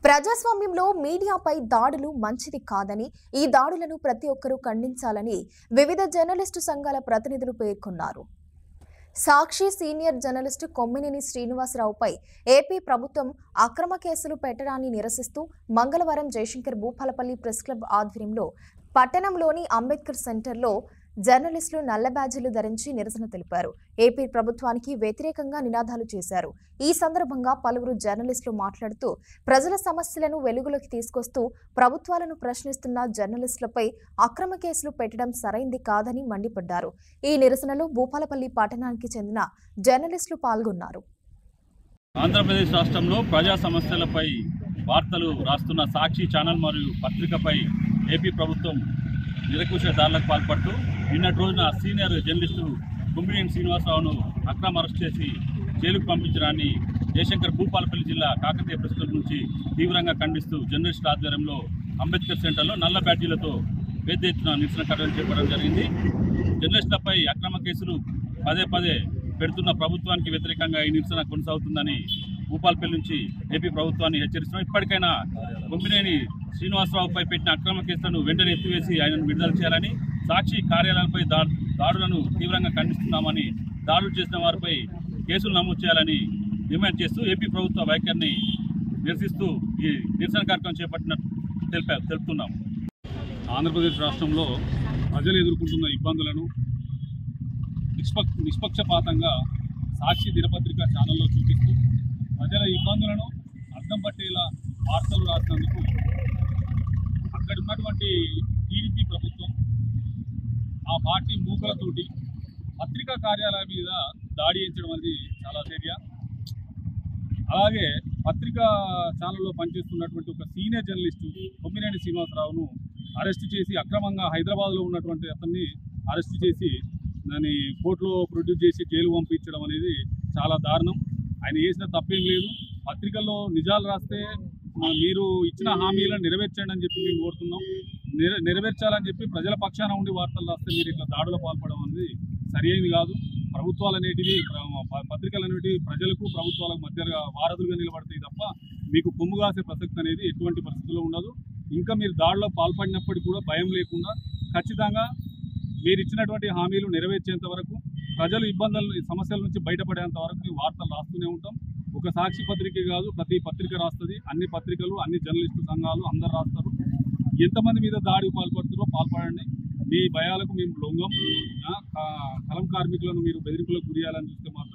ప్రజాస్వామ్యంలో మీడియాపై దాడులు మంచిది కాదని, ఈ దాడులను ప్రతి ఒక్కరూ ఖండించాలని వివిధ జర్నలిస్టు సంఘాల ప్రతినిధులు పేర్కొన్నారు. సాక్షి సీనియర్ జర్నలిస్టు కొమ్మినేని శ్రీనివాసరావుపై ఏపీ ప్రభుత్వం అక్రమ కేసులు పెట్టడాన్ని నిరసిస్తూ మంగళవారం జయశంకర్ భూపాలపల్లి ప్రెస్ క్లబ్ ఆధ్వర్యంలో పట్టణంలోని అంబేద్కర్ సెంటర్లో జర్నలిస్టులు నల్ల బ్యాడ్జీలు ధరించి నిరసన తెలిపారు. ఏపీ ప్రభుత్వానికి వ్యతిరేకంగా నినాదాలు చేశారు. ఈ సందర్భంగా పలువురు జర్నలిస్టులు మాట్లాడుతూ ప్రజల సమస్యలను వెలుగులోకి తీసుకొస్తూ ప్రభుత్వాలను ప్రశ్నిస్తున్న జర్నలిస్టులపై అక్రమ కేసులు పెట్టడం సరైంది కాదని మండిపడ్డారు. ఈ నిరసనలో భూపాలపల్లి పట్టణానికి చెందిన జర్నలిస్టులు పాల్గొన్నారు. ఆంధ్రప్రదేశ్ రాష్ట్రంలో ప్రజా సమస్యలపై వార్తలు రాస్తున్న సాక్షి ఛానల్ మరియు పత్రికపై ఏపీ ప్రభుత్వం నిరకుశ దాడులకు పాల్పడుతూ నిన్నటి రోజున సీనియర్ జర్నలిస్టు కొమ్మినేని శ్రీనివాసరావును అక్రమ అరెస్ట్ చేసి జైలుకు పంపించడాన్ని జయశంకర్ భూపాలపల్లి జిల్లా కాకతీయ ప్రెస్ క్లబ్ నుంచి తీవ్రంగా ఖండిస్తూ జర్నలిస్టుల ఆధ్వర్యంలో అంబేద్కర్ సెంటర్లో నల్ల బ్యాడ్జీలతో పెద్ద ఎత్తున నిరసన కార్యక్రమం చేపట్టడం జరిగింది. జర్నలిస్టులపై అక్రమ కేసులు పదే పదే పెడుతున్న ప్రభుత్వానికి వ్యతిరేకంగా ఈ నిరసన కొనసాగుతుందని భూపాలపల్లి నుంచి ఏపీ ప్రభుత్వాన్ని హెచ్చరిస్తున్నాం. ఇప్పటికైనా కొమ్మినేని శ్రీనివాసరావుపై పెట్టిన అక్రమ కేసులను వెంటనే ఎత్తివేసి ఆయనను విడుదల చేయాలని, సాక్షి కార్యాలయాలపై దాడులను తీవ్రంగా ఖండిస్తున్నామని, దాడులు చేసిన వారిపై కేసులు నమోదు చేయాలని డిమాండ్ చేస్తూ ఏపీ ప్రభుత్వ వైఖరిని నిరసిస్తూ ఈ నిరసన కార్యక్రమం చేపట్టినట్టు తెలుపుతున్నాం. ఆంధ్రప్రదేశ్ రాష్ట్రంలో ప్రజలు ఎదుర్కొంటున్న ఇబ్బందులను నిష్పక్షపాతంగా సాక్షి దినపత్రిక ఛానల్లో చూపిస్తూ ప్రజల ఇబ్బందులను అర్థం పట్టేలా వార్తలు రాసినందుకు అక్కడ ఉన్నటువంటి టీడీపీ ప్రభుత్వం ఆ పార్టీ మూకలతోటి పత్రికా కార్యాలయం మీద దాడి చేయించడం అనేది చాలా చర్య. అలాగే పత్రికా ఛానల్లో పనిచేస్తున్నటువంటి ఒక సీనియర్ జర్నలిస్టు కొమ్మినేని శ్రీనివాసరావును అరెస్టు చేసి అక్రమంగా హైదరాబాద్లో ఉన్నటువంటి అతన్ని అరెస్టు చేసి దాన్ని కోర్టులో ప్రొడ్యూస్ చేసి జైలు పంపించడం అనేది చాలా దారుణం. ఆయన చేసిన తప్పేం లేదు. పత్రికల్లో నిజాలు రాస్తే మీరు ఇచ్చిన హామీలను నెరవేర్చండి అని చెప్పి మేము కోరుతున్నాం. నెరవేర్చాలని చెప్పి ప్రజల పక్షాన ఉండి వార్తలు రాస్తే మీరు ఇట్లా దాడులు పాల్పడడం అనేది సరైనది కాదు. ప్రభుత్వాలు అనేటివి, పత్రికలు అనేటివి ప్రజలకు ప్రభుత్వాలకు మధ్యగా వారధులుగా నిలబడతాయి తప్ప మీకు కొమ్ము కాసే ప్రసక్తి అనేది ఎటువంటి పరిస్థితుల్లో ఉండదు. ఇంకా మీరు దాడిలో పాల్పడినప్పటికీ కూడా భయం లేకుండా ఖచ్చితంగా మీరు ఇచ్చినటువంటి హామీలు నెరవేర్చేంత వరకు, ప్రజలు సమస్యల నుంచి బయటపడేంత వరకు మేము వార్తలు రాస్తూనే ఉంటాం. ఒక సాక్షి పత్రిక కాదు, ప్రతి పత్రిక రాస్తుంది. అన్ని పత్రికలు, అన్ని జర్నలిస్టు సంఘాలు అందరు రాస్తారు. ఎంతమంది మీద దాడికి పాల్పడుతారో పాల్పడండి. మీ భయాలకు మేము లొంగం. కలం కార్మికులను మీరు బెదిరింపులకు గురియాలని చూస్తే మాత్రం